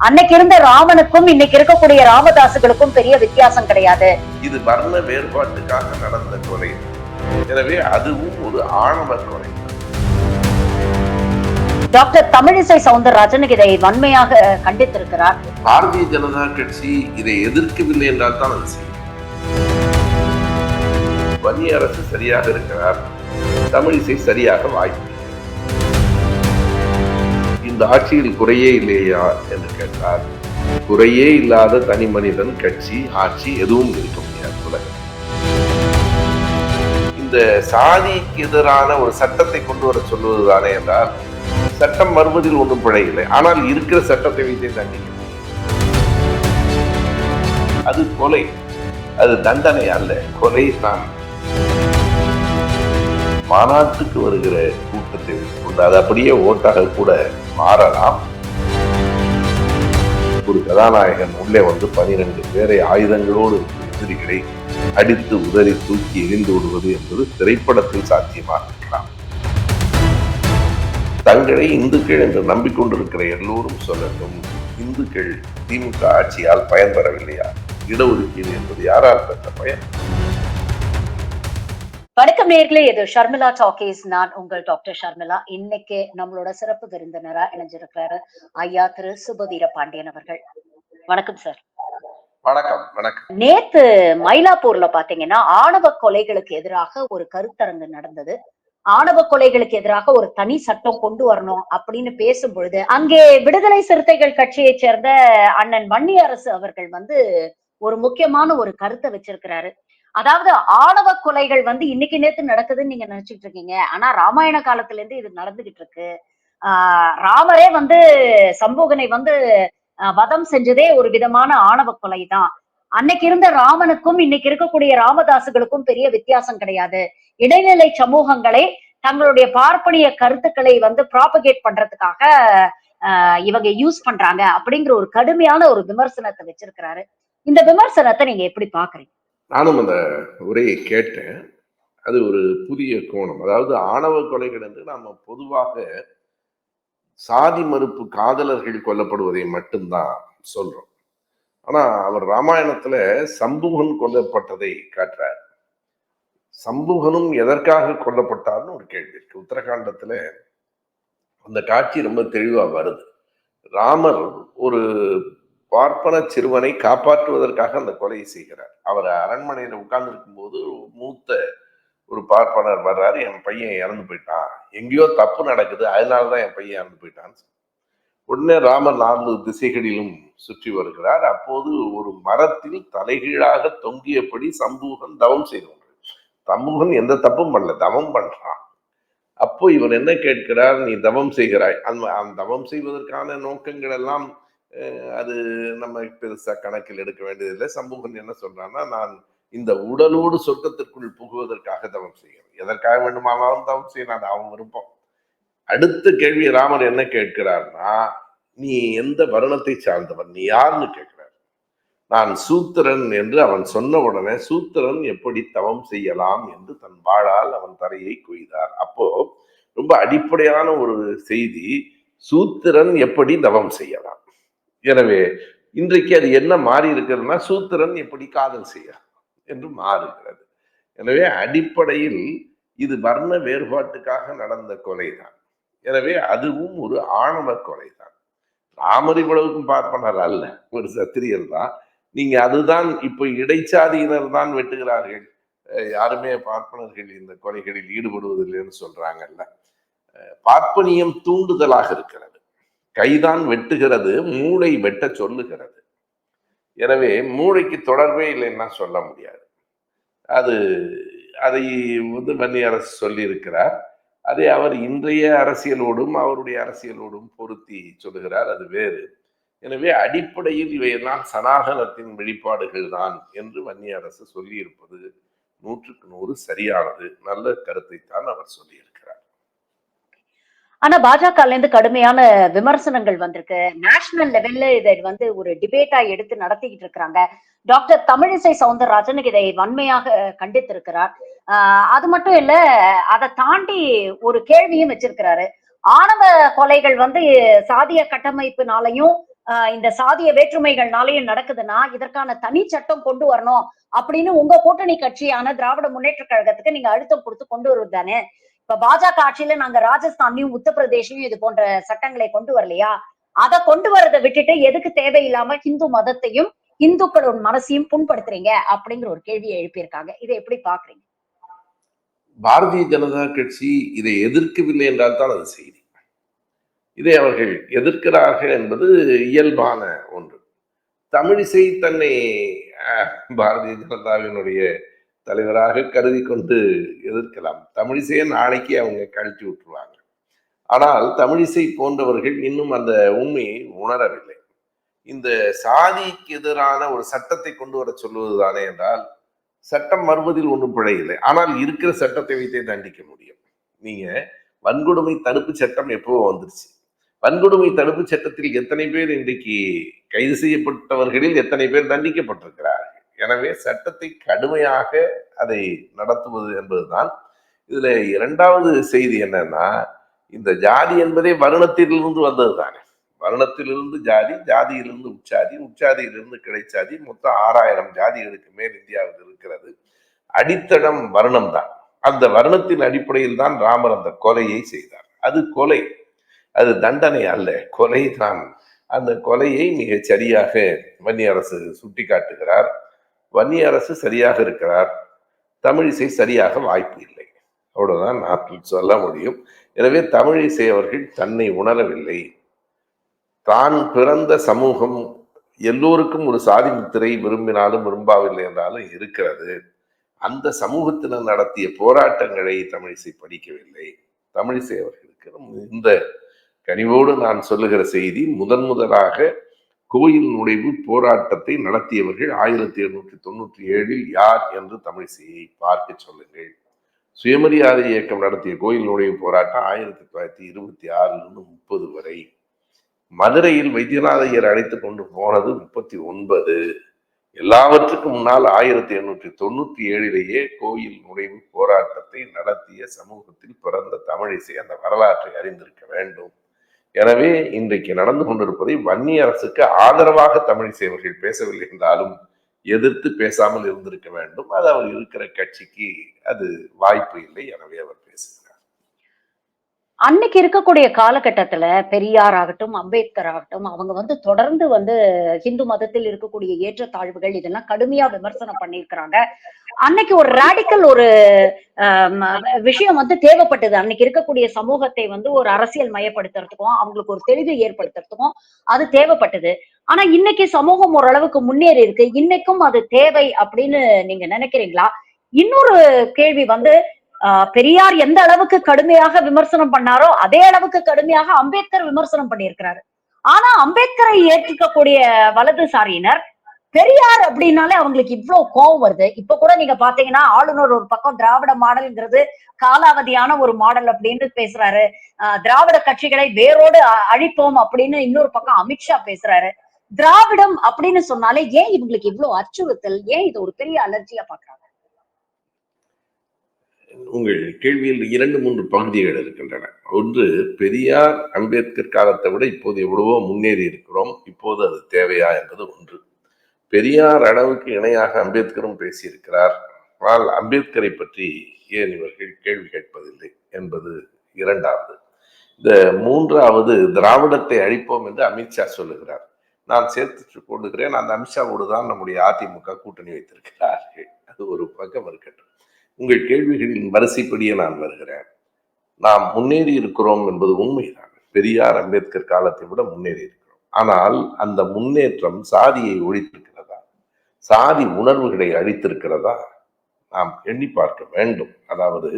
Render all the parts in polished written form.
அன்னைக்கு இருந்த ராமனுக்கும் இன்னைக்கு இருக்கக்கூடிய ராமதாசுகளுக்கும் பெரிய வித்தியாசம் கிடையாது. இது வர்ண வேறுபாட்டுக்காக நடந்த கொலை. எனவே அதுவும் ஒரு ஆணவ கொலை. டாக்டர் தமிழிசை சவுந்தரராஜன் இதை வன்மையாக கண்டித்திருக்கிறார். பாரதிய ஜனதா கட்சி இதை எதிர்க்கவில்லை என்றால் தான் அது செய்யும். வன்னிய அரசு சரியாக இருக்கிறார், தமிழிசை சரியாக வாய்ப்பு. இந்த ஆட்சியில் குறையே இல்லையா என்று கேட்டால், குறையே இல்லாத தனி மனிதன், கட்சி, ஆட்சி எதுவும் இருக்க முடியாது உலகம். இந்த சாதிக்கு எதிரான ஒரு சட்டத்தை கொண்டு வர சொல்வதுதானே என்றால், சட்டம் வருவதில் ஒன்றும் பிழை இல்லை. ஆனால் இருக்கிற சட்டத்தை வைத்தே தண்டிக்க முடியும். அது கொலை, அது தண்டனை அல்ல, கொலை தான். மாநாட்டுக்கு வருகிற கூட்டத்தை கொண்டு அது அப்படியே ஓட்டாக கூட மாறலாம். ஒரு கதாநாயகன் உள்ளே வந்து 12 பேரை ஆயுதங்களோடு எதிரிகளை அடித்து உதறி தூக்கி எரிந்து விடுவது என்பது திரைப்படத்தில் சாத்தியமாக இருக்கலாம். தங்களை இந்துக்கள் என்று நம்பிக்கொண்டிருக்கிற எல்லோரும் சொல்லட்டும், இந்துக்கள் திமுக ஆட்சியால் பயன்பெறவில்லையா? இடஒதுக்கீடு என்பது யாரால் பெற்ற பயன்? வணக்கம் நேயர்களே, இது ஷர்மிளா டாக்கீஸ். நான் உங்கள் டாக்டர் ஷர்மிளா. இன்னைக்கு நம்மளோட சிறப்பு விருந்தினரா இணைஞ்சிருக்கிறாரு ஐயா திரு சுபவீர பாண்டியன் அவர்கள். வணக்கம் சார். வணக்கம். வணக்கம். நேத்து மயிலாப்பூர்ல பாத்தீங்கன்னா ஆணவ கொலைகளுக்கு எதிராக ஒரு கருத்தரங்கு நடந்தது. ஆணவ கொலைகளுக்கு எதிராக ஒரு தனி சட்டம் கொண்டு வரணும் அப்படின்னு பேசும் பொழுது அங்கே விடுதலை சிறுத்தைகள் கட்சியை சேர்ந்த அண்ணன் வன்னியரசு அவர்கள் ஒரு முக்கியமான ஒரு கருத்தை வச்சிருக்கிறாரு. அதாவது ஆணவ கொலைகள் இன்னைக்கு நேத்து நடக்குதுன்னு நீங்க நினைச்சிட்டு இருக்கீங்க, ஆனா ராமாயண காலத்துல இருந்து இது நடந்துகிட்டு இருக்கு. ராமரே சம்பூகனை வதம் செஞ்சதே ஒரு விதமான ஆணவ கொலை தான். அன்னைக்கு இருந்த ராமனுக்கும் இன்னைக்கு இருக்கக்கூடிய ராமதாசுகளுக்கும் பெரிய வித்தியாசம் கிடையாது. இடைநிலை சமூகங்களை தங்களுடைய பார்ப்பனிய கருத்துக்களை ப்ராபகேட் பண்றதுக்காக இவங்க யூஸ் பண்றாங்க அப்படிங்கிற ஒரு கடுமையான ஒரு விமர்சனத்தை வச்சிருக்கிறாரு. இந்த விமர்சனத்தை நீங்க எப்படி பாக்குறீங்க? நானும் அந்த உரையை கேட்டேன். அது ஒரு புதிய கோணம். அதாவது ஆணவ கொலைகள் என்று நாம பொதுவாக சாதி மறுப்பு காதலர்கள் கொல்லப்படுவதை மட்டும்தான் சொல்றோம். ஆனா அவர் ராமாயணத்துல சம்பூகன் கொல்லப்பட்டதை காட்டுறார். சம்பூகனும் எதற்காக கொல்லப்பட்டார்னு ஒரு கேள்வி இருக்கு. உத்தரகாண்டத்துல அந்த காட்சி ரொம்ப தெளிவா வருது. ராமர் ஒரு பார்ப்பன சிறுவனை காப்பாற்றுவதற்காக அந்த கொலையை செய்கிறார். அவர் அரண்மனையில உட்கார்ந்து இருக்கும் போது மூத்த ஒரு பார்ப்பனர் வர்றாரு, என் பையன் இறந்து போயிட்டான், எங்கேயோ தப்பு நடக்குது, அதனாலதான் என் பையன் இறந்து போயிட்டான். உடனே ராமர் 4 திசைகளிலும் சுற்றி வருகிறார். அப்போது ஒரு மரத்தில் தலைகீழாக தொங்கியபடி சம்பூகன் தவம் செய்து. சம்பூகன் எந்த தப்பும் பண்ணல, தவம் பண்றான். அப்போ இவர் என்ன கேட்கிறார், நீ தவம் செய்கிறாய். அந்த தவம் செய்வதற்கான நோக்கங்கள் எல்லாம் அது நம்ம பெருசா கணக்கில் எடுக்க வேண்டியதில்லை. சம்பூகன் என்ன சொல்றான்னா, நான் இந்த உடலோடு சொர்க்கத்திற்குள் புகுவதற்காக தவம் செய்கிறேன். எதற்காக வேண்டுமானாலும் தவம் செய்யணும், அது அவன் விருப்பம். அடுத்த கேள்வி ராமர் என்ன கேட்கிறார்னா, நீ எந்த வருணத்தை சார்ந்தவன், நீ யாருன்னு கேட்கிறார். நான் சூத்திரன் என்று அவன் சொன்ன உடனே, சூத்திரன் எப்படி தவம் செய்யலாம் என்று தன் வாளால் அவன் தரையை கொய்தார். அப்போ ரொம்ப அடிப்படையான ஒரு செய்தி, சூத்திரன் எப்படி தவம் செய்யலாம். எனவே இன்றைக்கு அது என்ன மாறி இருக்கிறதுனா, சூத்திரன் எப்படி காதல் செய்ய என்று மாறுகிறது. எனவே அடிப்படையில் இது வர்ண வேறுபாட்டுக்காக நடந்த கொலைதான். எனவே அதுவும் ஒரு ஆணவ கொலைதான். ராமர் இவ்வளவுக்கும் பார்ப்பனர் அல்ல, ஒரு சத்திரியர் தான். நீங்க அதுதான் இப்ப இடைச்சாதியினர் தான் வெட்டுகிறார்கள், யாருமே பார்ப்பனர்கள் இந்த கொலைகளில் ஈடுபடுவதில்லைன்னு சொல்றாங்கல்ல. பார்ப்பனியம் தூண்டுதலாக இருக்கிறது, கைதான் வெட்டுகிறது, மூளை வெட்ட சொல்லுகிறது. எனவே மூளைக்கு தொடர்பே இல்லைன்னா சொல்ல முடியாது. அதை வன்னியரசு சொல்லி இருக்கிறார். அதை அவர் இன்றைய அரசியலோடும் அவருடைய அரசியலோடும் பொருத்தி சொல்லுகிறார், அது வேறு. எனவே அடிப்படையில் இவையெல்லாம் சனாதனத்தின் வெளிப்பாடுகள் தான் என்று வன்னியரசு சொல்லி இருப்பது 100க்கு 100 சரியானது. நல்ல கருத்தை தான் அவர் சொல்லியிருக்கிறார். ஆனா பாஜகல இருந்து கடுமையான விமர்சனங்கள் வந்திருக்கு. நேஷனல் லெவல்ல இதை ஒரு டிபேட்டா எடுத்து நடத்திக்கிட்டு இருக்கிறாங்க. டாக்டர் தமிழிசை சவுந்தரராஜன் இதை வன்மையாக கண்டித்திருக்கிறார். அது மட்டும் இல்ல, அதை தாண்டி ஒரு கேள்வியும் வச்சிருக்கிறாரு. ஆணவ கொலைகள் சாதிய கட்டமைப்பினாலையும் இந்த சாதிய வேற்றுமைகள்னாலயும் நடக்குதுன்னா இதற்கான தனி சட்டம் கொண்டு வரணும் அப்படின்னு உங்க கூட்டணி கட்சியான திராவிட முன்னேற்ற கழகத்துக்கு நீங்க அழுத்தம் கொடுத்து கொண்டு வருவது தானே? இப்ப பாஜக ஆட்சியில நாங்க ராஜஸ்தான்லயும் உத்தரப்பிரதேசையும் இது போன்ற சட்டங்களை கொண்டு வரலையா? அதை கொண்டு வரதை விட்டுட்டு எதுக்கு தேவையில்லாம இந்து மதத்தையும் இந்துக்களோட மனசையும் புண்படுத்துறீங்க அப்படிங்கிற ஒரு கேள்வியை எழுப்பியிருக்காங்க. இதை எப்படி பாக்குறீங்க? பாரதிய ஜனதா கட்சி இதை எதிர்க்கவில்லை என்றால் தான் அது செய்தி. இதை அவர்கள் எதிர்க்கிறார்கள் என்பது இயல்பான ஒன்று. தமிழிசை தன்னை பாரதிய ஜனதாவினுடைய தலைவராக கருதி கொண்டு எதிர்க்கலாம். தமிழிசையை நாளைக்கு அவங்க கழிச்சு விட்டுருவாங்க. ஆனால் தமிழிசை போன்றவர்கள் இன்னும் அந்த உண்மையை உணரவில்லை. இந்த சாதிக்கு எதிரான ஒரு சட்டத்தை கொண்டு வர சொல்லுவதுதானே என்றால், சட்டம் வருவதில் ஒன்றும் பிழை இல்லை. ஆனால் இருக்கிற சட்டத்தை வைத்தே தண்டிக்க முடியும். நீங்க வன்கொடுமை தடுப்பு சட்டம் எப்போ வந்துருச்சு? வன்கொடுமை தடுப்பு சட்டத்தில் எத்தனை பேர் இன்றைக்கு கைது செய்யப்பட்டவர்களில் எத்தனை பேர் தண்டிக்கப்பட்டிருக்கிறார்கள்? எனவே சட்டத்தை கடுமையாக அதை நடத்துவது என்பதுதான். இதுல இரண்டாவது செய்தி என்னன்னா, இந்த ஜாதி என்பதே வருணத்திலிருந்து வந்தது தானே. வருணத்திலிருந்து ஜாதி, ஜாதியிலிருந்து உச்சாதி, உச்சாதியிலிருந்து கிடைச்சாதி, மொத்தம் 6000 ஜாதிகளுக்கு மேல் இந்தியாவில் இருக்கிறது. அடித்தளம் வருணம் தான். அந்த வருணத்தின் அடிப்படையில் தான் ராமர் அந்த கொலையை செய்தார். அது கொலை, அது தண்டனை அல்ல, கொலை தான். அந்த கொலையை மிக சரியாக வன்னிய அரசு சுட்டி காட்டுகிறார். வன்னிய அரசு சரியாக இருக்கிறார், தமிழிசை சரியாக வாய்ப்பு இல்லை. அவ்வளவுதான் நான் சொல்ல முடியும். எனவே தமிழிசை அவர்கள் தன்னை உணரவில்லை. தான் பிறந்த சமூகம் எல்லோருக்கும் ஒரு சாதி முத்திரை விரும்பினாலும் விரும்பாவில்லை என்றாலும் இருக்கிறது. அந்த சமூகத்தினர் நடத்திய போராட்டங்களை தமிழிசை படிக்கவில்லை. தமிழிசை அவர்களுக்கு இந்த கனிவோடு நான் சொல்லுகிற செய்தி, முதலாக கோயில் நுழைவு போராட்டத்தை நடத்தியவர்கள் 1797 யார் என்று தமிழிசையை பார்க்க சொல்லுங்கள். சுயமரியாதை இயக்கம் நடத்திய கோயில் நுழைவு போராட்டம் 1926 30 வரை. மதுரையில் வைத்தியநாதையர் அழைத்து கொண்டு போனது 39. எல்லாவற்றுக்கும் முன்னால் 1897 கோயில் நுழைவு போராட்டத்தை நடத்திய சமூகத்தில் பிறந்த தமிழிசை அந்த வரலாற்றை அறிந்திருக்க வேண்டும். எனவே இன்றைக்கு நடந்து கொண்டிருப்பதை வன்னிய அரசுக்கு ஆதரவாக தமிழிசை அவர்கள் பேசவில்லை என்றாலும் எதிர்த்து பேசாமல் இருந்திருக்க வேண்டும். அது அவர் இருக்கிற கட்சிக்கு அது வாய்ப்பு இல்லை. எனவே அவர் பேசுகிறார். அன்னைக்கு இருக்கக்கூடிய காலகட்டத்துல பெரியார் ஆகட்டும், அம்பேத்கர் ஆகட்டும், அவங்க தொடர்ந்து ஹிந்து மதத்தில் இருக்கக்கூடிய ஏற்றத்தாழ்வுகள் இதெல்லாம் கடுமையா விமர்சனம் பண்ணியிருக்கிறாங்க. அன்னைக்கு ஒரு ராடிக்கல் ஒரு விஷயம் தேவைப்பட்டது. அன்னைக்கு இருக்கக்கூடிய சமூகத்தை ஒரு அரசியல் மயப்படுத்துறதுக்கும் அவங்களுக்கு ஒரு தெளிவு ஏற்படுத்துறதுக்கும் அது தேவைப்பட்டது. ஆனா இன்னைக்கு சமூகம் ஓரளவுக்கு முன்னேறி இருக்கு. இன்னைக்கும் அது தேவை அப்படின்னு நீங்க நினைக்கிறீங்களா? இன்னொரு கேள்வி பெரியார் எந்த அளவுக்கு கடுமையாக விமர்சனம் பண்ணாரோ அதே அளவுக்கு கடுமையாக அம்பேத்கர் விமர்சனம் பண்ணியிருக்கிறாரு. ஆனா அம்பேத்கரை ஏற்றுக்கக்கூடிய வலதுசாரியினர் பெரியார் அப்படின்னாலே அவங்களுக்கு இவ்வளவு கோபம் வருது. இப்ப கூட நீங்க பாத்தீங்கன்னா ஆளுநர் ஒரு பக்கம் திராவிட மாடல்ங்கிறது காலாவதியான ஒரு மாடல் அப்படின்னு பேசுறாரு. திராவிட கட்சிகளை வேரோடு அழிப்போம் அப்படின்னு இன்னொரு பக்கம் அமித்ஷா பேசுறாரு. திராவிடம் அப்படின்னு சொன்னாலே ஏன் இவங்களுக்கு இவ்வளவு அச்சுறுத்தல்? ஏன் இது ஒரு பெரிய அலர்ஜியா பாக்குறாங்க? உங்கள் கேள்வியில் 2-3 பகுதிகள் இருக்கின்றன. ஒன்று, பெரியார் அம்பேத்கர் காலத்தை விட இப்போது எவ்வளவோ முன்னேறி இருக்கிறோம், இப்போது அது தேவையா என்பது ஒன்று. பெரியார் அளவுக்கு இணையாக அம்பேத்கரும் பேசியிருக்கிறார், ஆனால் அம்பேத்கரை பற்றி ஏன் இவர்கள் கேள்வி கேட்பதில்லை என்பது இரண்டாவது. இந்த மூன்றாவது, திராவிடத்தை அழிப்போம் என்று அமித்ஷா சொல்லுகிறார். நான் சேர்த்து கொள்ளுகிறேன், அந்த அமித்ஷாவோடு தான் நம்முடைய அதிமுக கூட்டணி வைத்திருக்கிறார்கள். அது ஒரு பக்கம் இருக்கட்டும். உங்கள் கேள்விகளின் வரிசைப்படியே நான் வருகிறேன். நாம் முன்னேறி இருக்கிறோம் என்பது உண்மைதான். பெரியார் அம்பேத்கர் காலத்தை விட முன்னேறி இருக்கிறோம். ஆனால் அந்த முன்னேற்றம் சாதியை ஒழித்திருக்கிறதா, சாதி உணர்வுகளை அழித்திருக்கிறதா? நாம் எண்ணி பார்க்க வேண்டும். அதாவது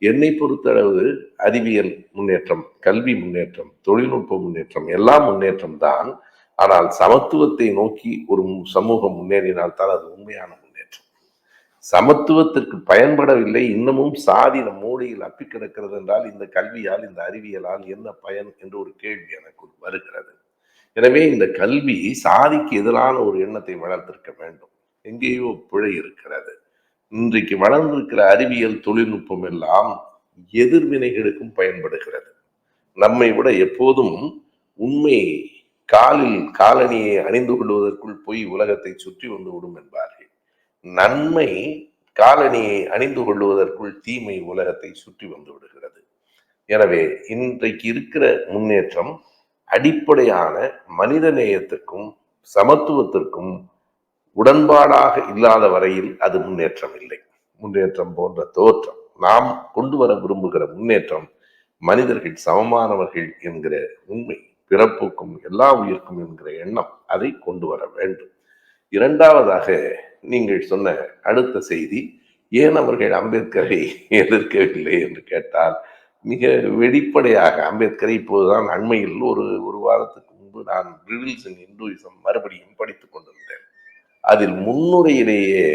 என்னை பொறுத்தளவு அறிவியல் முன்னேற்றம், கல்வி முன்னேற்றம், தொழில்நுட்ப முன்னேற்றம் எல்லாம் முன்னேற்றம் தான். ஆனால் சமத்துவத்தை நோக்கி ஒரு சமூகம் முன்னேறினால்தான் அது உண்மையான முன்னேற்றம். சமத்துவத்திற்கு பயன்படவில்லை, இன்னமும் சாதி நம் மூளையில் அப்பி கிடக்கிறது என்றால் இந்த கல்வியால், இந்த அறிவியலால் என்ன பயன் என்று ஒரு கேள்வி எனக்கு வருகிறது. எனவே இந்த கல்வி சாதிக்கு எதிரான ஒரு எண்ணத்தை வளர்த்திருக்க வேண்டும். எங்கேயோ பிழை இருக்கிறது. இன்றைக்கு வளர்ந்திருக்கிற அறிவியல் தொழில்நுட்பம் எல்லாம் எதிர்வினைகளுக்கும் பயன்படுகிறது. நம்மை விட எப்போதும் உண்மை காலில் காலணியை அணிந்து கொள்வதற்குள் போய் உலகத்தை சுற்றி வந்து விடும் என்பார்கள். நன்மை காலணியை அணிந்து கொள்வதற்குள் தீமை உலகத்தை சுற்றி வந்து விடுகிறது. எனவே இன்றைக்கு இருக்கிற முன்னேற்றம் அடிப்படையான மனித நேயத்துக்கும் சமத்துவத்திற்கும் உடன்பாடாக இல்லாத வரையில் அது முன்னேற்றம் இல்லை. முன்னேற்றம் போன்ற தோற்றம், நாம் கொண்டு வர விரும்புகிற முன்னேற்றம் மனிதர்கள் சமமானவர்கள் என்கிற உண்மை, பிறப்புக்கும் எல்லா உயிர்க்கும் என்கிற எண்ணம், அதை கொண்டு வர வேண்டும். இரண்டாவதாக நீங்கள் சொன்ன அடுத்த செய்தி, ஏன் அவர்கள் அம்பேத்கரை எதிர்க்கவில்லை என்று கேட்டால், மிக வெளிப்படையாக அம்பேத்கரை இப்போதுதான் அண்மையில் ஒரு வாரத்துக்கு முன்பு நான் ரிடில்ஸ் இன் இந்துயிசம் மறுபடியும் படித்துக் கொண்டிருந்தேன். அதில் முன்னுரையிலேயே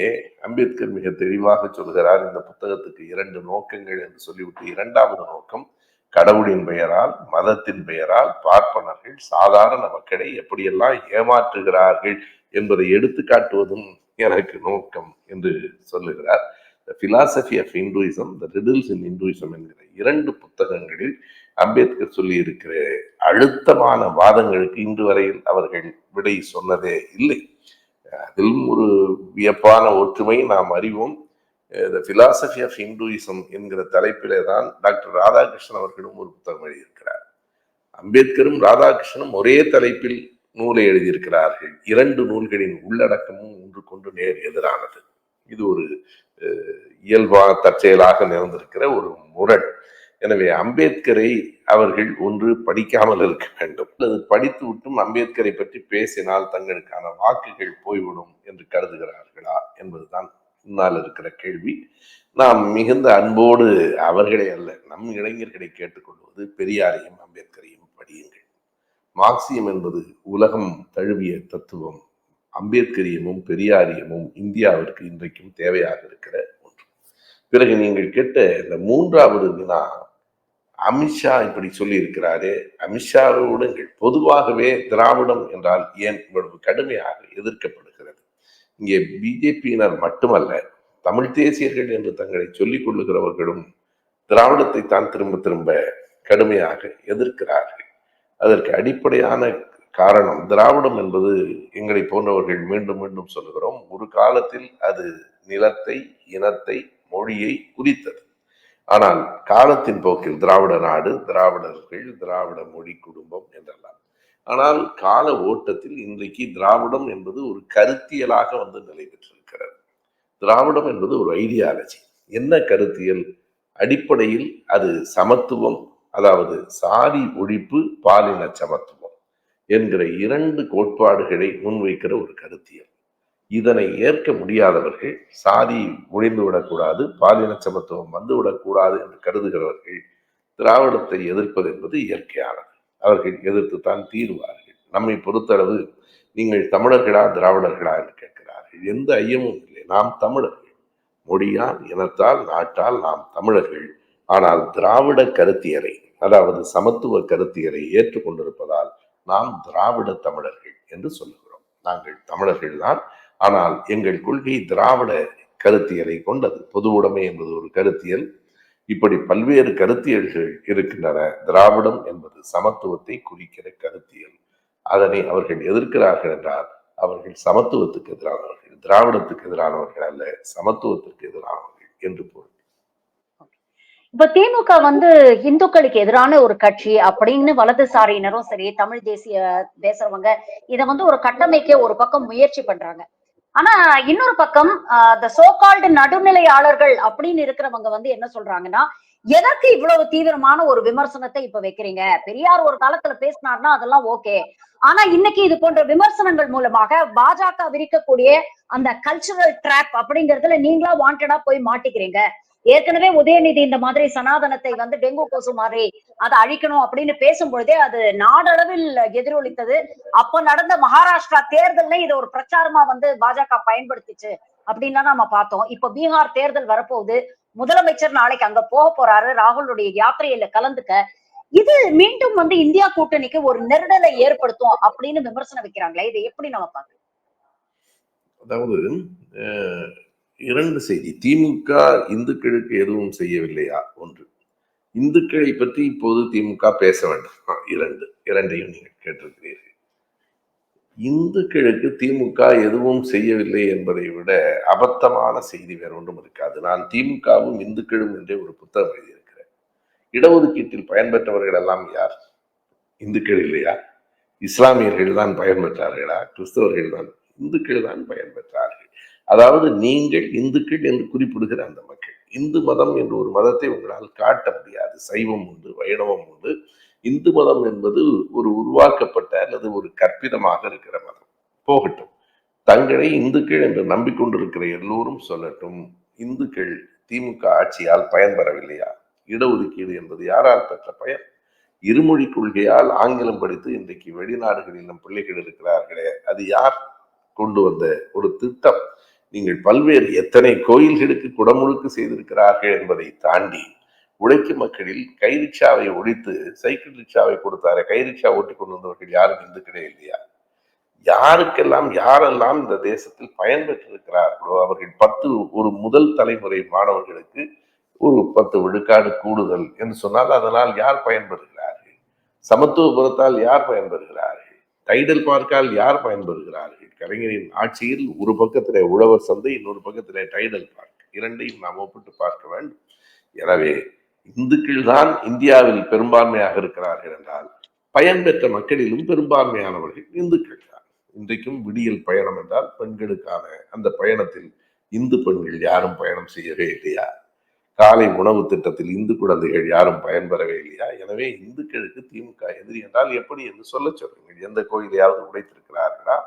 அம்பேத்கர் மிக தெளிவாக சொல்கிறார், இந்த புத்தகத்துக்கு 2 நோக்கங்கள் என்று சொல்லிவிட்டு, இரண்டாவது நோக்கம் கடவுளின் பெயரால் மதத்தின் பெயரால் பார்ப்பனர்கள் சாதாரண மக்களை எப்படியெல்லாம் ஏமாற்றுகிறார்கள் என்பதை எடுத்து காட்டுவதும் எனக்கு நோக்கம் என்று சொல்லுகிறார். The Philosophy of Hinduism, The Riddles in Hinduism என்கிற 2 புத்தகங்களில் அம்பேத்கர் சொல்லி இருக்கிற அழுத்தமான வாதங்களுக்கு இன்று வரையில் அவர்கள் விடை சொன்னதே இல்லை. அதிலும் ஒரு வியப்பான ஒற்றுமை நாம் அறிவோம். த பிலாசபி ஆஃப் ஹிந்துயிசம் என்கிற தலைப்பிலே தான் டாக்டர் ராதாகிருஷ்ணன் அவர்களும் ஒரு புத்தகம் எழுதியிருக்கிறார். அம்பேத்கரும் ராதாகிருஷ்ணனும் ஒரே தலைப்பில் நூலை எழுதியிருக்கிறார்கள். 2 நூல்களின் உள்ளடக்கமும் ஒன்றுக்கொன்று நேர் எதிரானது. இது ஒரு இயல்பாக தற்செயலாக நிகழ்ந்திருக்கிற ஒரு முரண். எனவே அம்பேத்கரை அவர்கள் ஒன்று படிக்காமல் இருக்க வேண்டும், அல்லது படித்து விட்டும் அம்பேத்கரை பற்றி பேசினால் தங்களுக்கான வாக்குகள் போய்விடும் என்று கருதுகிறார்களா என்பதுதான் முன்னால் இருக்கிற கேள்வி. நாம் மிகுந்த அன்போடு அவர்களை அல்ல, நம் இளைஞர்களை கேட்டுக்கொள்வது, பெரியாரையும் அம்பேத்கரையும் படியுங்கள். மார்க்சியம் என்பது உலகம் தழுவிய தத்துவம். அம்பேத்கரியமும் பெரியாரியமும் இந்தியாவிற்கு இன்றைக்கும் தேவையாக இருக்கிற ஒன்று. பிறகு நீங்கள் கேட்ட இந்த 3வது வினா, அமித்ஷா இப்படி சொல்லி இருக்கிறாரே, அமித்ஷாவோடு பொதுவாகவே திராவிடம் என்றால் ஏன் இவ்வளவு கடுமையாக எதிர்க்கப்படுகிறது? இங்கே பிஜேபியினர் மட்டுமல்ல, தமிழ் தேசியர்கள் என்று தங்களை சொல்லிக் கொள்ளுகிறவர்களும் திராவிடத்தை தான் திரும்ப திரும்ப கடுமையாக எதிர்க்கிறார்கள். அதற்கு அடிப்படையான காரணம், திராவிடம் என்பது எங்களை போன்றவர்கள் மீண்டும் மீண்டும் சொல்லுகிறோம், ஒரு காலத்தில் அது நிலத்தை, இனத்தை, மொழியை குறித்தது. ஆனால் காலத்தின் போக்கில் திராவிட நாடு, திராவிடர்கள், திராவிட மொழி குடும்பம் என்றெல்லாம். ஆனால் கால ஓட்டத்தில் இன்றைக்கு திராவிடம் என்பது ஒரு கருத்தியலாக வந்து நிலை பெற்றிருக்கிறது. திராவிடம் என்பது ஒரு ஐடியாலஜி. என்ன கருத்தியல்? அடிப்படையில் அது சமத்துவம், அதாவது சாதி ஒழிப்பு, பாலின சமத்துவம் என்கிற 2 கோட்பாடுகளை முன்வைக்கிற ஒரு கருத்தியல். இதனை ஏற்க முடியாதவர்கள், சாதி ஒழிந்துவிடக்கூடாது, பாலின சமத்துவம் வந்துவிடக்கூடாது என்று கருதுகிறவர்கள் திராவிடத்தை எதிர்ப்பது என்பது இயற்கையானது. அவர்கள் எதிர்த்துத்தான் தீர்வார்கள். நம்மை பொறுத்தளவு நீங்கள் தமிழர்களா திராவிடர்களா என்று கேட்கிறார்கள். எந்த ஐயமும் இல்லை, நாம் தமிழர்கள். மொழியால், இனத்தால், நாட்டால் நாம் தமிழர்கள். ஆனால் திராவிட கருத்தியலை, அதாவது சமத்துவ கருத்தியலை ஏற்றுக்கொண்டிருப்பதால் நாம் திராவிட தமிழர்கள் என்று சொல்லுகிறோம். நாங்கள் தமிழர்கள் தான், ஆனால் எங்கள் கொள்கை திராவிட கருத்தியலை கொண்டது. பொது உடைமை என்பது ஒரு கருத்தியல். இப்படி பல்வேறு கருத்தியல்கள் இருக்கின்றன. திராவிடம் என்பது சமத்துவத்தை குறிக்கிற கருத்தியல். அதனை அவர்கள் எதிர்க்கிறார்கள் என்றால் அவர்கள் சமத்துவத்துக்கு எதிரானவர்கள், திராவிடத்துக்கு எதிரானவர்கள் அல்ல, சமத்துவத்திற்கு எதிரானவர்கள் என்று பொருள். இப்ப திமுக வந்து இந்துக்களுக்கு எதிரான ஒரு கட்சி அப்படின்னு வலதுசாரியினரும் சரி, தமிழ் தேசிய பேசுறவங்க இத வந்து ஒரு கட்டமைக்க ஒரு பக்கம் முயற்சி பண்றாங்க. ஆனா இன்னொரு பக்கம் த சோகால்டு நடுநிலையாளர்கள் அப்படின்னு இருக்கிறவங்க வந்து என்ன சொல்றாங்கன்னா, எதற்கு இவ்வளவு தீவிரமான ஒரு விமர்சனத்தை இப்ப வைக்கிறீங்க? பெரியார் ஒரு காலத்துல பேசினார்னா அதெல்லாம் ஓகே. ஆனா இன்னைக்கு இது போன்ற விமர்சனங்கள் மூலமாக பாஜக விரிக்கக்கூடிய அந்த கல்ச்சுரல் ட்ராப் அப்படிங்கறதுல நீங்களா வாண்டடா போய் மாட்டிக்கிறீங்க. ஏற்கனவே உதயநிதி இந்த மாதிரி சனாதனத்தை வந்து டெங்கு கொசு மாதிரி அதை அழிக்கணும் அப்படின்னு பேசும்பொழுதே அது நாடளவில் எதிரொலித்தது. அப்ப நடந்த மகாராஷ்டிரா தேர்தல்ல இதை ஒரு பிரச்சாரமா வந்து பாஜக பயன்படுத்திச்சு அப்படின்லாம் நம்ம பார்த்தோம். இப்ப பீகார் தேர்தல் வரப்போகுது, முதலமைச்சர் நாளைக்கு அங்க போக போறாரு, ராகுலுடைய யாத்திரையில கலந்துக்க. இது மீண்டும் வந்து இந்தியா கூட்டணிக்கு ஒரு நெருடலை ஏற்படுத்தும் அப்படின்னு விமர்சனம் வைக்கிறாங்களே, இதை எப்படி நம்ம பார்க்கலாம்? அதாவது 2 செய்தி. திமுக இந்துக்களுக்கு எதுவும் செய்யவில்லையா? ஒன்று. இந்துக்களை பற்றி இப்போது திமுக பேச வேண்டும். 2 இரண்டையும் நீங்கள் கேட்டிருக்கிறீர்கள். இந்துக்களுக்கு திமுக எதுவும் செய்யவில்லை என்பதை விட அபத்தமான செய்தி வேற ஒன்றும் இருக்காது. நான் திமுகவும் இந்துக்களும் என்றே ஒரு புத்தகம் எழுதியிருக்கிறேன். இடஒதுக்கீட்டில் பயன்பெற்றவர்கள் எல்லாம் யார்? இந்துக்கள் இல்லையா? இஸ்லாமியர்கள் தான் பயன்பெற்றார்களா? கிறிஸ்தவர்கள் தான்? இந்துக்கள் தான் பயன்பெற்றார்கள். அதாவது நீங்கள் இந்துக்கள் என்று குறிப்பிடுகிற அந்த மக்கள், இந்து மதம் என்று ஒரு மதத்தை உங்களால் காட்ட முடியாது. சைவம் உண்டு, வைணவம் உண்டு. இந்து மதம் என்பது ஒரு உருவாக்கப்பட்ட அல்லது ஒரு கற்பிதமாக இருக்கிற மதம். போகட்டும். தங்களை இந்துக்கள் என்று நம்பிக்கொண்டிருக்கிற எல்லோரும் சொல்லட்டும். இந்துக்கள் திமுக ஆட்சியால் பயன்பெறவில்லையா? இடஒதுக்கீடு என்பது யாரால் பெற்ற பயன்? இருமொழி கொள்கையால் ஆங்கிலம் படித்து இன்றைக்கு வெளிநாடுகளில் நம் பிள்ளைகள் இருக்கிறார்களே, அது யார் கொண்டு வந்த ஒரு திட்டம்? நீங்கள் பல்வேறு எத்தனை கோயில்களுக்கு குடமுழுக்கு செய்திருக்கிறார்கள் என்பதை தாண்டி உழைக்கும் மக்களில் கை ரிக்ஷாவை ஒழித்து சைக்கிள் ரிக்ஷாவை கொடுத்தாரு. கை ரிக்ஷா ஓட்டி கொண்டு வந்தவர்கள் யாரும் இந்துக்களே இல்லையா? யாரெல்லாம் இந்த தேசத்தில் பயன்பெற்றிருக்கிறார்களோ அவர்கள் ஒரு முதல் தலைமுறை மாணவர்களுக்கு ஒரு 10 விழுக்காடு கூடுதல் என்று சொன்னால் அதனால் யார் பயன்பெறுகிறார்கள்? சமத்துவபுரத்தால் யார் பயன்பெறுகிறார்கள்? டைடல் பார்க்கால் யார் பயன்பெறுகிறார்கள்? கலைஞரின் ஆட்சியில் ஒரு பக்கத்திலே உழவர் சந்தை, இன்னொரு பக்கத்திலே டைடல் பார்க், இரண்டையும் நாம் ஒப்பிட்டு பார்க்க வேண்டும். எனவே இந்துக்கள் தான் இந்தியாவில் பெரும்பான்மையாக இருக்கிறார்கள் என்றால் பயன்பெற்ற மக்களிலும் பெரும்பான்மையானவர்கள் இந்துக்கள் தான். இன்றைக்கும் விடியல் பயணம் என்றால் பெண்களுக்கான அந்த பயணத்தில் இந்து பெண்கள் யாரும் பயணம் செய்யவே இல்லையா? காலை உணவு திட்டத்தில் இந்து குழந்தைகள் யாரும் பயன்பெறவே இல்லையா? எனவே இந்துக்களுக்கு திமுக எதிரி என்றால் எப்படி என்று சொல்ல சொல்லுங்கள். எந்த கோயிலையாவது உடைத்திருக்கிறார்களா?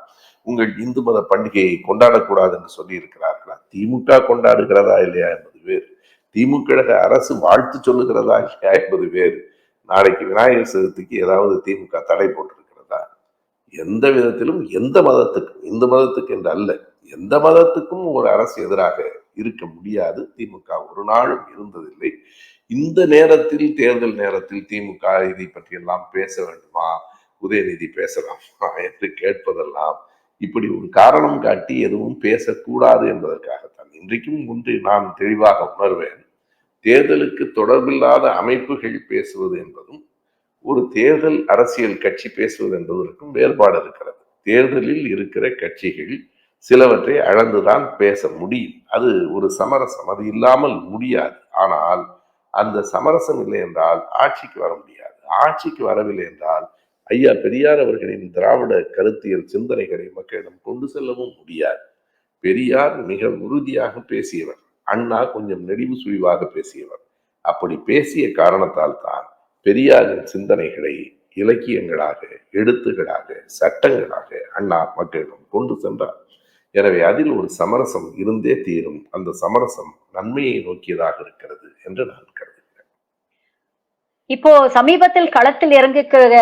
உங்கள் இந்து மத பண்டிகையை கொண்டாடக்கூடாது என்று சொல்லி இருக்கிறார்களா? திமுக கொண்டாடுகிறதா இல்லையா என்பது வேறு. திமுக அரசு வாழ்த்து சொல்லுகிறதா இல்லையா என்பது வேறு. நாளைக்கு விநாயகர் சதுர்த்திக்கு ஏதாவது திமுக தடை போட்டிருக்கிறதா? எந்த விதத்திலும் எந்த மதத்துக்கும், இந்து மதத்துக்கு என்று அல்ல, எந்த மதத்துக்கும் ஒரு அரசு எதிராக இருக்க முடியாது. திமுக ஒரு நாளும் இருந்ததில்லை. இந்த நேரத்தில், தேர்தல் நேரத்தில் திமுக இதை பற்றி எல்லாம் பேச வேண்டுமா, உதயநிதி பேசலாமா என்று கேட்பதெல்லாம் இப்படி ஒரு காரணம் காட்டி எதுவும் பேசக்கூடாது என்பதற்காகத்தான். இன்றைக்கும் ஒன்று நான் தெளிவாக உணர்வேன். தேர்தலுக்கு தொடர்பில்லாத அமைப்புகள் பேசுவது என்பதும் ஒரு தேர்தல் அரசியல் கட்சி பேசுவது என்பதற்கும் வேறுபாடு இருக்கிறது. தேர்தலில் இருக்கிற கட்சிகள் சிலவற்றை அளந்துதான் பேச முடியும். அது ஒரு சமரசம், அது இல்லாமல் முடியாது. ஆனால் அந்த சமரசம் இல்லை என்றால் ஆட்சிக்கு வர முடியாது. ஆட்சிக்கு வரவில்லை என்றால் ஐயா பெரியார் அவர்களின் திராவிட கருத்தியல் சிந்தனைகளை மக்களிடம் கொண்டு செல்லவும் முடியாது. பெரியார் மிக உறுதியாக பேசியவர், அண்ணா கொஞ்சம் நெடிவு சுழிவாக பேசியவர். அப்படி பேசிய காரணத்தால் தான் பெரியாரின் சிந்தனைகளை இலக்கியங்களாக, எழுத்துகளாக, சட்டங்களாக அண்ணா மக்களிடம் கொண்டு சென்றார். எனவே அதில் ஒரு சமரசம் இருந்தே தீரும். அந்த சமரசம் நன்மையை நோக்கியதாக இருக்கிறது என்று நான் கருதுகிறேன். இப்போ சமீபத்தில் களத்தில் இறங்கிருக்கிற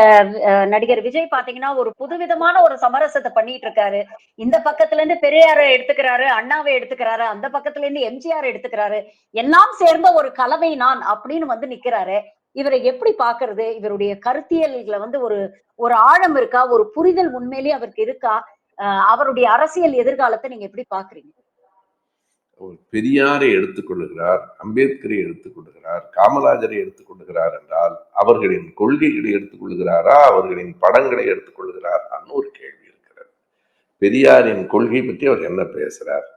நடிகர் விஜய் பாத்தீங்கன்னா ஒரு புதுவிதமான ஒரு சமரசத்தை பண்ணிட்டு இருக்காரு. இந்த பக்கத்துல இருந்து பெரியாரை எடுத்துக்கிறாரு, அண்ணாவை எடுத்துக்கிறாரு, அந்த பக்கத்துல இருந்து எம்ஜிஆர் எடுத்துக்கிறாரு. எல்லாம் சேர்ந்த ஒரு கலவை நான் அப்படின்னு வந்து நிக்கிறாரு. இவரை எப்படி பாக்குறது? இவருடைய கருத்தியல்ல வந்து ஒரு ஒரு ஆழம் இருக்கா? ஒரு புரிதல் உண்மையிலேயே அவருக்கு இருக்கா? அவருடைய அரசியல் எதிர்காலத்தை நீங்க எப்படி பாக்குறீங்க? பெரியாரை எடுத்துக்கொள்ளுகிறார், அம்பேத்கரை எடுத்துக்கொள்ளுகிறார், காமராஜரை எடுத்துக்கொள்ளுகிறார் என்றால் அவர்களின் கொள்கைகளை எடுத்துக்கொள்ளுகிறாரா, அவர்களின் படங்களை எடுத்துக்கொள்ளுகிறாரான்னு ஒரு கேள்வி இருக்கிறது. பெரியாரின் கொள்கை பற்றி அவர் என்ன பேசுறார்?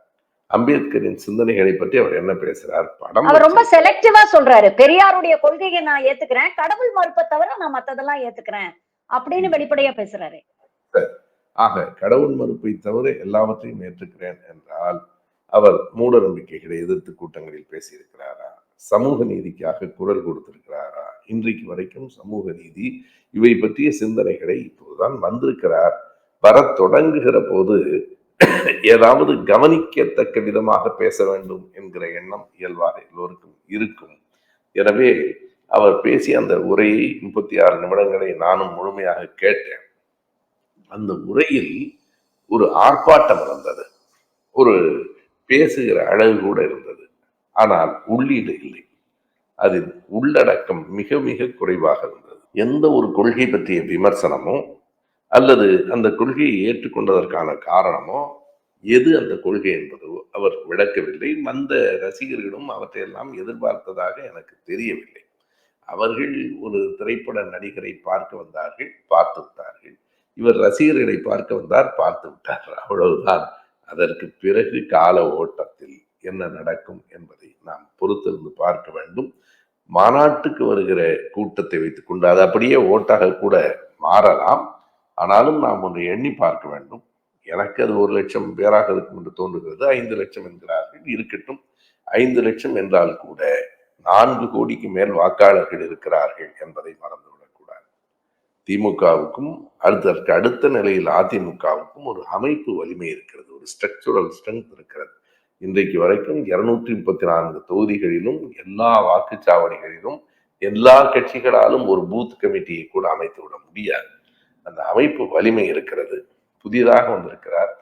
அம்பேத்கரின் சிந்தனைகளை பற்றி அவர் என்ன பேசுறார்? படம் அவர் ரொம்ப செலக்டிவா சொல்றாரு. பெரியாருடைய கொள்கையை நான் ஏத்துக்கிறேன், கடவுள் மறுப்பை தவிர நான் மத்ததெல்லாம் ஏத்துக்கிறேன் அப்படின்னு வெளிப்படையா பேசுறாரு. ஆக கடவுள் மறுப்பை தவிர எல்லாவற்றையும் ஏற்றுக்கிறேன் என்றால் அவர் மூட நம்பிக்கைகளை எதிர்த்து கூட்டங்களில் பேசியிருக்கிறாரா? சமூக நீதிக்காக குரல் கொடுத்திருக்கிறாரா? இன்றைக்கு வரைக்கும் சமூக நீதி இவை பற்றிய சிந்தனைகளை இப்போதுதான் வந்திருக்கிறார். வர தொடங்குகிற போது ஏதாவது கவனிக்கத்தக்க விதமாக பேச வேண்டும் என்கிற எண்ணம் இயல்பாக எல்லோருக்கும் இருக்கும். எனவே அவர் பேசிய அந்த உரையை 36 நிமிடங்களை நானும் முழுமையாக கேட்டேன். அந்த உரையில் ஒரு ஆர்ப்பாட்டம் இருந்தது, ஒரு பேசுகிற அழகு கூட இருந்தது. ஆனால் உள்ளீடு இல்லை. அதில் உள்ளடக்கம் மிக மிக குறைவாக இருந்தது. எந்த ஒரு கொள்கை பற்றிய விமர்சனமோ அல்லது அந்த கொள்கையை ஏற்றுக்கொண்டதற்கான காரணமோ எது அந்த கொள்கை என்பதோ அவர் விளக்கவில்லை. வந்த ரசிகர்களும் அவற்றையெல்லாம் எதிர்பார்த்ததாக எனக்கு தெரியவில்லை. அவர்கள் ஒரு திரைப்பட நடிகரை பார்க்க வந்தார்கள், பார்த்து விட்டார்கள். இவர் ரசிகர்களை பார்க்க வந்தார், பார்த்து விட்டார், அவ்வளவுதான். அதற்கு பிறகு கால ஓட்டத்தில் என்ன நடக்கும் என்பதை நாம் பொறுத்திருந்து பார்க்க வேண்டும். மாநாட்டுக்கு வருகிற கூட்டத்தை வைத்துக் கொண்டு அது அப்படியே ஓட்டாக கூட மாறலாம். ஆனாலும் நாம் ஒன்றை எண்ணி பார்க்க வேண்டும். எனக்கு அது 1,00,000 பேராக இருக்கும் என்று தோன்றுகிறது. 5,00,000 என்கிறார்கள், இருக்கட்டும். 5,00,000 என்றால் கூட 4 கோடிக்கு மேல் வாக்காளர்கள் இருக்கிறார்கள் என்பதை மறந்துவிடக்கூடாது. திமுகவுக்கும் அதற்கு அடுத்த நிலையில் அதிமுகவுக்கும் ஒரு அமைப்பு வலிமை இருக்கிறது, ஒரு ஸ்ட்ரக்சுரல் ஸ்ட்ரென்த் இருக்கிறது. இன்றைக்கு வரைக்கும் 234 தொகுதிகளிலும் எல்லா வாக்குச்சாவடிகளிலும் எல்லா கட்சிகளாலும் ஒரு பூத் கமிட்டியை கூட அமைத்து விட முடியாது. அந்த அமைப்பு வலிமை இருக்கிறது. புதிதாக வந்திருக்கிறார்,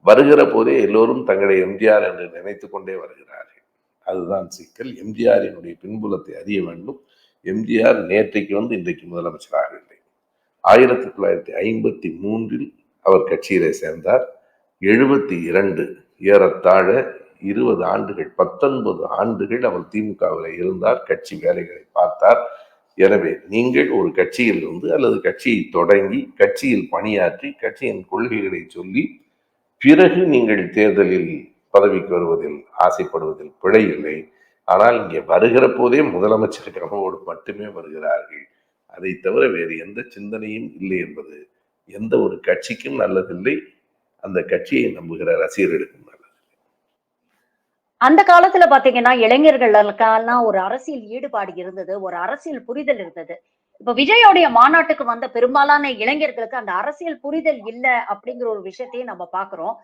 வருகிற போதே எல்லோரும் தங்களை எம்ஜிஆர் என்று நினைத்துக் கொண்டே வருகிறார்கள். அதுதான் சிக்கல். எம்ஜிஆரினுடைய பின்புலத்தை அறிய வேண்டும். எம்ஜிஆர் நேற்றைக்கு வந்து இன்றைக்கு முதலமைச்சராக இல்லை. 1953 அவர் கட்சியிலே சேர்ந்தார். 72 ஏறத்தாழ 20 ஆண்டுகள், 19 ஆண்டுகள் அவர் திமுகவில் இருந்தார், கட்சி வேலைகளை பார்த்தார். எனவே நீங்கள் ஒரு கட்சியில் இருந்து அல்லது கட்சியை தொடங்கி கட்சியில் பணியாற்றி கட்சியின் கொள்கைகளை சொல்லி பிறகு நீங்கள் தேர்தலில் பதவிக்கு வருவதில் ஆசைப்படுவதில் பிழை இல்லை. ஆனால் இங்கே வருகிற போதே முதலமைச்சர் கனவோடு மட்டுமே வருகிறார்கள். அதை தவிர வேறு எந்த சிந்தனையும் இல்லை என்பது எந்த ஒரு கட்சிக்கும் நல்லதில்லை, அந்த கட்சியை நம்புகிற ரசிகர்களுக்கும் நல்லது. அந்த காலத்துல பாத்தீங்கன்னா இளைஞர்களுக்கெல்லாம் ஒரு அரசியல் ஈடுபாடு இருந்தது, ஒரு அரசியல் புரிதல் இருந்தது. இப்ப விஜயோடைய மாநாட்டுக்கு வந்த பெரும்பாலான இளைஞர்களுக்கு அந்த அரசியல் புரிதல் இல்ல அப்படிங்கிற ஒரு விஷயத்தையும் நம்ம பாக்குறோம்.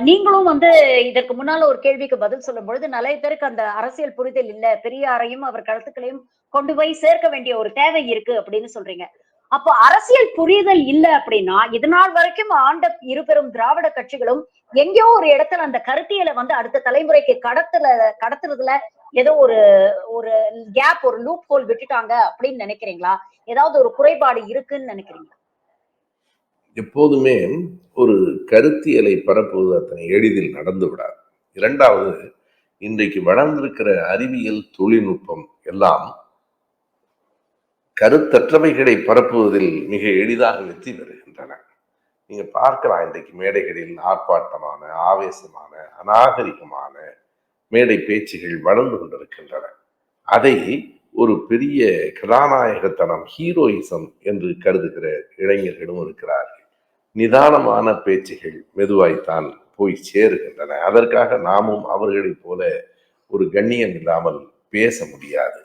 நீங்களும் வந்து இதற்கு முன்னால ஒரு கேள்விக்கு பதில் சொல்லும் பொழுது நிறைய பேருக்கு அந்த அரசியல் புரிதல் இல்ல, பெரியாரையும் அவர் கருத்துக்களையும் கொண்டு போய் சேர்க்க வேண்டிய ஒரு தேவை இருக்கு அப்படின்னு சொல்றீங்க. அப்போ அரசியல் புரிதல் இல்ல அப்படின்னா இதனால் வரைக்கும் ஆண்ட இருபெரும் திராவிட கட்சிகளும் எங்கேயோ ஒரு இடத்துல அந்த கருத்தியலை வந்து அடுத்த தலைமுறைக்கு கடத்துறதுல ஏதோ ஒரு ஒரு கேப், ஒரு லூப் ஹோல் விட்டுட்டாங்க அப்படின்னு நினைக்கிறீங்களா? ஏதாவது ஒரு குறைபாடு இருக்குன்னு நினைக்கிறீங்களா? எப்போதுமே ஒரு கருத்தியலை பரப்புவது அத்தனை எளிதில் நடந்து விடாது. இரண்டாவது, இன்றைக்கு வளர்ந்திருக்கிற அறிவியல் தொழில்நுட்பம் எல்லாம் கருத்தற்றவைகளை பரப்புவதில் மிக எளிதாக வெற்றி பெறுகின்றன. நீங்க பார்க்கலாம், இன்றைக்கு மேடைகளில் ஆர்ப்பாட்டமான, ஆவேசமான, அநாகரிகமான மேடை பேச்சுகள் வளர்ந்து கொண்டிருக்கின்றன. அதை ஒரு பெரிய கதாநாயகத்தனம், ஹீரோயிசம் என்று கருதுகிற இளைஞர்களும் இருக்கிறார்கள். நிதானமான பேச்சுகள் மெதுவாய்த்தான் போய் சேருகின்றன. அதற்காக நாமும் அவர்களைப் போல ஒரு கண்ணியம் இல்லாமல் பேச முடியாது.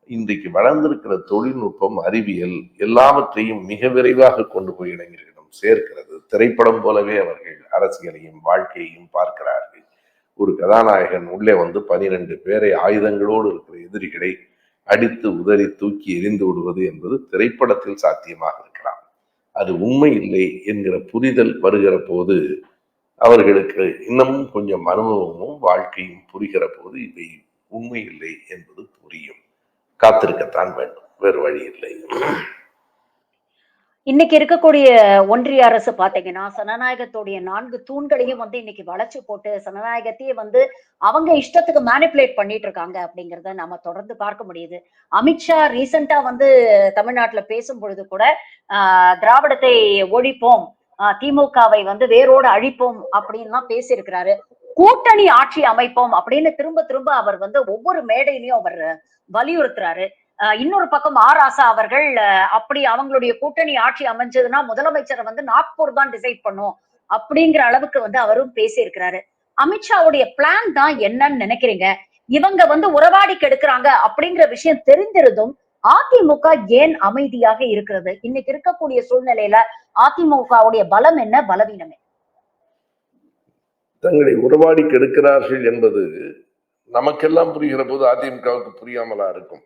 இன்றைக்கு வளர்ந்திருக்கிற தொழில்நுட்பம், அறிவியல் எல்லாவற்றையும் மிக விரைவாக கொண்டு போய் இளைஞர்களிடம் சேர்க்கிறது. திரைப்படம் போலவே அவர்கள் அரசியலையும் வாழ்க்கையையும் பார்க்கிறார்கள். ஒரு கதாநாயகன் உள்ளே வந்து 12 பேரை ஆயுதங்களோடு இருக்கிற எதிரிகளை அடித்து உதறி தூக்கி எரிந்து விடுவது என்பது திரைப்படத்தில் சாத்தியமாக இருக்கலாம். அது உண்மை இல்லை என்கிற புரிதல் வருகிற போது அவர்களுக்கு இன்னமும் கொஞ்சம் அனுபவமும் வாழ்க்கையும் புரிகிற போது இவை உண்மை இல்லை என்பது புரியும். காத்திருக்கத்தான் வேண்டும், வேறு வழி இல்லை. இன்னைக்கு இருக்கக்கூடிய ஒன்றிய அரசு பாத்தீங்கன்னா சனநாயகத்துடைய 4 தூண்களையும் வந்து இன்னைக்கு வளைச்சு போட்டு சனநாயகத்தையே வந்து அவங்க இஷ்டத்துக்கு மேனிபுலேட் பண்ணிட்டு இருக்காங்க அப்படிங்கறத நம்ம தொடர்ந்து பார்க்க முடியுது. அமித்ஷா ரீசெண்டா வந்து தமிழ்நாட்டுல பேசும் பொழுது கூட திராவிடத்தை ஒழிப்போம், திமுகவை வந்து வேரோடு அழிப்போம் அப்படின்னு பேசியிருக்கிறாரு. கூட்டணி ஆட்சி அமைப்போம் அப்படின்னு திரும்ப திரும்ப அவர் வந்து ஒவ்வொரு மேடையிலையும் அவர் வலியுறுத்துறாரு. இன்னொரு பக்கம் ஆசா அவர்கள் அப்படி அவங்களுடைய கூட்டணி ஆட்சி அமைஞ்சதுன்னா முதலமைச்சரை வந்து நாக்பூர் தான் டிசைட் பண்ணும் அப்படிங்கிற அளவுக்கு வந்து அவரும் பேசியிருக்கிறாரு. அமித்ஷாவுடைய பிளான் தான் என்னன்னு நினைக்கிறீங்க? இவங்க வந்து உறவாடி கெடுக்கிறாங்க அப்படிங்கிற விஷயம் தெரிந்திருந்தும் அதிமுக ஏன் அமைதியாக இருக்கிறது? இன்னைக்கு இருக்கக்கூடிய சூழ்நிலையில அதிமுகவுடைய பலம் என்ன, பலவீனம் என்ன? தங்களை உறவாடி கெடுக்கிறார்கள் என்பது நமக்கெல்லாம் புரிகிற போது அதிமுகவுக்கு புரியாமலா இருக்கும்.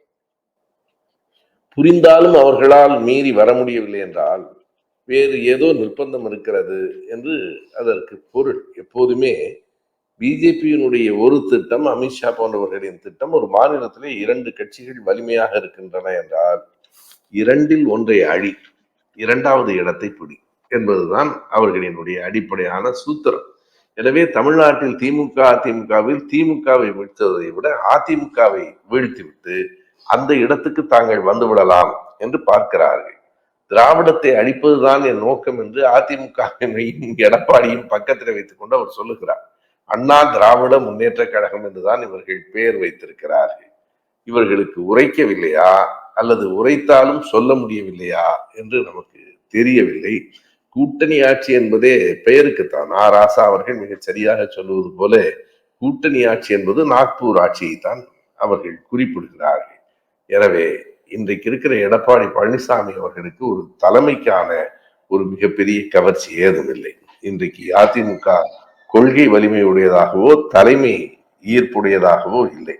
புரிந்தாலும் அவர்களால் மீறி வர முடியவில்லை என்றால் வேறு ஏதோ நிர்பந்தம் இருக்கிறது என்று அதற்கு பொருள். எப்போதுமே பிஜேபியினுடைய ஒரு திட்டம், அமித்ஷா போன்றவர்களின் திட்டம், ஒரு மாநிலத்திலே 2 கட்சிகள் வலிமையாக இருக்கின்றன என்றால் 2இல் ஒன்றை அழி, 2வது இடத்தை பிடி என்பதுதான் அவர்களினுடைய அடிப்படையான சூத்திரம். எனவே தமிழ்நாட்டில் திமுக அதிமுகவில் திமுகவை வீழ்த்துவதை விட அதிமுகவை வீழ்த்திவிட்டு அந்த இடத்துக்கு தாங்கள் வந்து விடலாம் என்று பார்க்கிறார்கள். திராவிடத்தை அழிப்பதுதான் என் நோக்கம் என்று அதிமுகவினையும் எடப்பாடியும் பக்கத்தில் வைத்துக் கொண்டு அவர் சொல்லுகிறார். அண்ணா திராவிட முன்னேற்ற கழகம் என்றுதான் இவர்கள் பெயர் வைத்திருக்கிறார்கள். இவர்களுக்கு உரைக்கவில்லையா அல்லது உரைத்தாலும் சொல்ல முடியவில்லையா என்று நமக்கு தெரியவில்லை. கூட்டணி ஆட்சி என்பதே பெயருக்குத்தான். ராசா அவர்கள் மிகச் சரியாக சொல்லுவது போல கூட்டணி ஆட்சி என்பது நாக்பூர் ஆட்சியை தான் அவர்கள் குறிப்பிடுகிறார்கள். எனவே இன்றைக்கு இருக்கிற எடப்பாடி பழனிசாமி அவர்களுக்கு ஒரு தலைமைக்கான ஒரு மிகப்பெரிய கவர்ச்சி ஏதும் இல்லை. இன்றைக்கு அதிமுக கொள்கை வலிமையுடையதாகவோ தலைமை ஈர்ப்புடையதாகவோ இல்லை.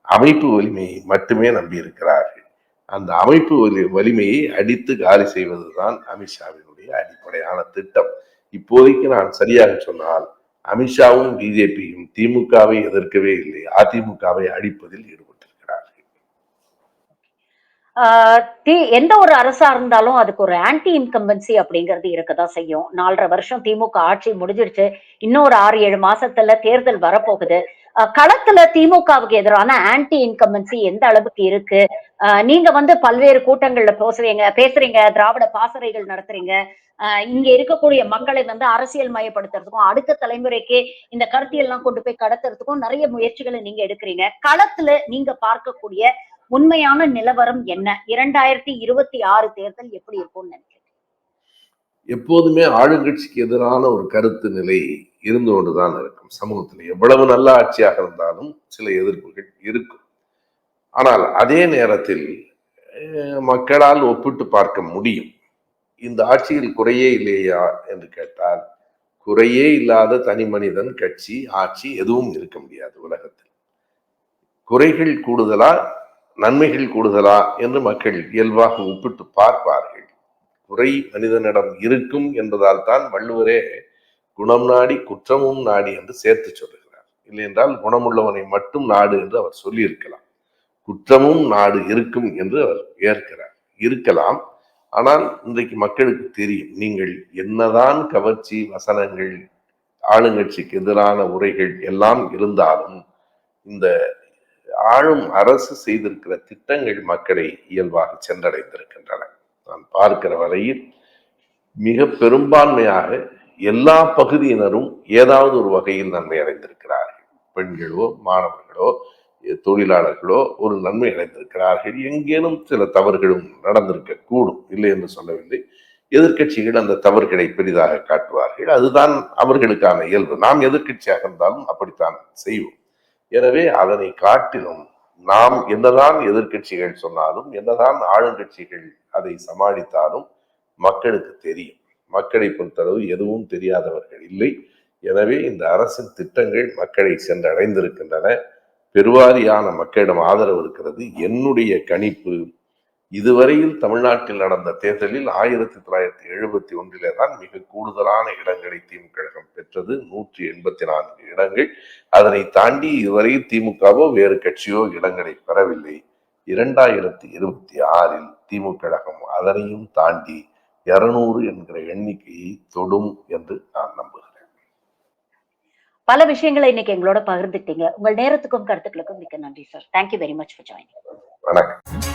அமைப்பு வலிமையை மட்டுமே நம்பியிருக்கிறார்கள். அந்த அமைப்பு வலிமையை அடித்து காலி செய்வதுதான் அமித்ஷாவினுடைய அடிப்படையான திட்டம். இப்போதைக்கு நான் சரியாக சொன்னால் அமித்ஷாவும் பிஜேபியும் திமுகவை எதிர்க்கவே இல்லை, அதிமுகவை அடிப்பதில் ஈடுபட்டிருக்கிறார்கள். எந்த ஒரு அரசா இருந்தாலும் அதுக்கு ஒரு ஆன்டி இன்கம்பன்சி அப்படிங்கிறது இருக்கதான் செய்யும். 4.5 வருஷம் திமுக ஆட்சி முடிஞ்சிருச்சு. இன்னொரு 6-7 மாசத்துல தேர்தல் வரப்போகுது. களத்துல திமுகவுக்கு எதிரான ஆன்டி இன்கம்பன்சி எந்த அளவுக்கு இருக்கு? நீங்க பல்வேறு கூட்டங்கள்ல பேசுறீங்க, திராவிட பாசறைகள் நடத்துறீங்க. இங்க இருக்கக்கூடிய மக்களை அரசியல் மயப்படுத்துறதுக்கும், அடுத்த தலைமுறைக்கு இந்த கருத்தியெல்லாம் கொண்டு போய் கடத்துறதுக்கும் நிறைய முயற்சிகளை நீங்க எடுக்கிறீங்க. களத்துல நீங்க பார்க்கக்கூடிய உண்மையான நிலவரம் என்ன? 2026 தேர்தல் எப்படி இருக்கும்னு நினைக்கிறீங்க? எப்போதுமே ஆளுங்கட்சிக்கு எதிரான ஒரு கருத்து நிலை இருந்து கொண்டுதான் இருக்கும். சமூகத்தில் எவ்வளவு நல்ல ஆட்சியாக இருந்தாலும் சில எதிர்ப்புகள் இருக்கும். ஆனால் அதே நேரத்தில் மக்களால் ஒப்பிட்டு பார்க்க முடியும். இந்த ஆட்சியில் குறையே இல்லையா என்று கேட்டால், குறையே இல்லாத தனி மனிதன், கட்சி, ஆட்சி எதுவும் இருக்க முடியாது உலகத்தில். குறைகள் கூடுதலா நன்மைகள் கூடுதலா என்று மக்கள் இயல்பாக ஒப்பிட்டு பார்ப்பார்கள். குறை மனிதனிடம் இருக்கும் என்பதால் தான் வள்ளுவரே குணம் நாடி குற்றமும் நாடி என்று சேர்த்து சொல்லுகிறார். இல்லை என்றால் குணமுள்ளவனை மட்டும் நாடு என்று அவர் சொல்லியிருக்கலாம். குற்றமும் நாடு இருக்கும் என்று அவர் ஏற்கிறார். இருக்கலாம். ஆனால் இன்றைக்கு மக்களுக்கு தெரியும், நீங்கள் என்னதான் கவர்ச்சி வசனங்கள், ஆளுங்கட்சிக்கு எதிரான உரைகள் எல்லாம் இருந்தாலும் இந்த ஆளும் அரசு செய்திருக்கிற திட்டங்கள் மக்களை இயல்பாக சென்றடைந்திருக்கின்றன. நான் பார்க்கிற வரையில் மிக பெரும்பான்மையாக எல்லா பகுதியினரும் ஏதாவது ஒரு வகையில் நன்மை அடைந்திருக்கிறார்கள். பெண்களோ, மாணவர்களோ, தொழிலாளர்களோ ஒரு நன்மை அடைந்திருக்கிறார்கள். எங்கேனும் சில தவறுகளும் நடந்திருக்க கூடும், இல்லை என்று சொல்லவில்லை. எதிர்கட்சிகள் அந்த தவறுகளை பெரிதாக காட்டுவார்கள். அதுதான் அவர்களுக்கான இயல்பு. நாம் எதிர்கட்சியாக இருந்தாலும் அப்படித்தான் செய்வோம். எனவே அதனை காட்டிலும் நாம் என்னதான் எதிர்கட்சிகள் சொன்னாலும், என்னதான் ஆளுங்கட்சிகள் அதை சமாளித்தாலும் மக்களுக்கு தெரியும். மக்களை பொறுத்தளவு எதுவும் தெரியாதவர்கள் இல்லை. எனவே இந்த அரசின் திட்டங்கள் மக்களை சென்றடைந்திருக்கின்றன. பெருவாரியான மக்களிடம் ஆதரவு இருக்கிறது. என்னுடைய கணிப்பு, இதுவரையில் தமிழ்நாட்டில் நடந்த தேர்தலில் 1971 தான் மிக கூடுதலான இடங்களை திமுக கழகம் பெற்றது, 184 இடங்கள். அதனை தாண்டி இதுவரை திமுகவோ வேறு கட்சியோ இடங்களை பெறவில்லை. 2026 திமுக கழகம் அதனையும் தாண்டி 200 என்கிற எண்ணிக்கையை தொடும் என்று நான் நம்புகிறேன். பல விஷயங்களை இன்னைக்கு எங்களோட பகிர்ந்துட்டீங்க. உங்கள் நேரத்துக்கும் கருத்துக்களுக்கும் மிக்க நன்றி sir. Thank you very much for joining. வணக்கம்.